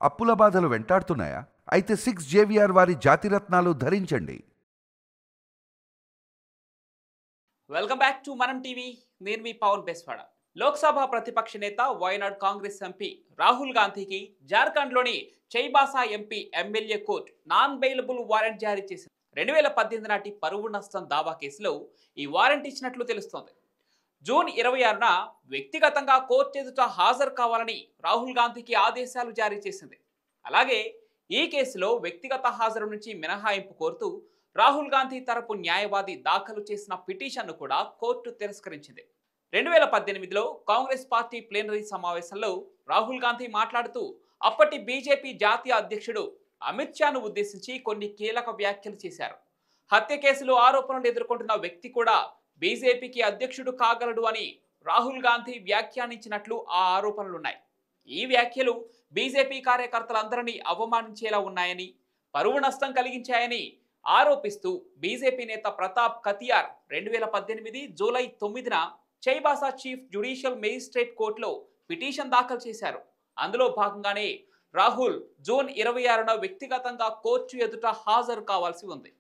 అప్పుల బాధలు వెంటాడుతున్నాయా? అయితే 6 జేవిఆర్ వారి జాతిరత్నాలు ధరించండి. వెల్కమ్ బ్యాక్ టు మనం టీవీ. నేను మీ పవన్ బెస్వాడ. లోక్సభ ప్రతిపక్ష నేత వయనాడ్ కాంగ్రెస్ ఎంపీ రాహుల్ గాంధీకి జార్ఖండ్లోని Chaibasa MP MLA court non bailable warrant జారీ చేసింది. 2018 నాటి పరువు నష్టం దావా కేసులో ఈ వారెంట్ ఇచ్చినట్లు తెలుస్తోంది. జూన్ 26న వ్యక్తిగతంగా కోర్టు ఎదుట హాజరు కావాలని రాహుల్ గాంధీకి ఆదేశాలు జారీ చేసింది. అలాగే ఈ కేసులో వ్యక్తిగత హాజరు నుంచి మినహాయింపు కోరుతూ రాహుల్ గాంధీ తరపు న్యాయవాది దాఖలు చేసిన పిటిషన్ను కూడా కోర్టు తిరస్కరించింది. 2018లో కాంగ్రెస్ పార్టీ ప్లీనరీ సమావేశంలో రాహుల్ గాంధీ మాట్లాడుతూ అప్పటి బీజేపీ జాతీయ అధ్యక్షుడు అమిత్ షాను ఉద్దేశించి కొన్ని కీలక వ్యాఖ్యలు చేశారు. హత్య కేసులో ఆరోపణలు ఎదుర్కొంటున్న వ్యక్తి కూడా బీజేపీకి అధ్యక్షుడు కాగలడు అని రాహుల్ గాంధీ వ్యాఖ్యానించినట్లు ఆ ఆరోపణలున్నాయి. ఈ వ్యాఖ్యలు బీజేపీ కార్యకర్తలందరినీ అవమానించేలా ఉన్నాయని, పరువు నష్టం కలిగించాయని ఆరోపిస్తూ బీజేపీ నేత ప్రతాప్ కతియార్ 2018 జూలై 9న చైబాసా చీఫ్ జ్యుడిషియల్ మేజిస్ట్రేట్ కోర్టులో పిటిషన్ దాఖలు చేశారు. అందులో భాగంగానే రాహుల్ జూన్ 26న వ్యక్తిగతంగా కోర్టు ఎదుట హాజరు కావాల్సి ఉంది.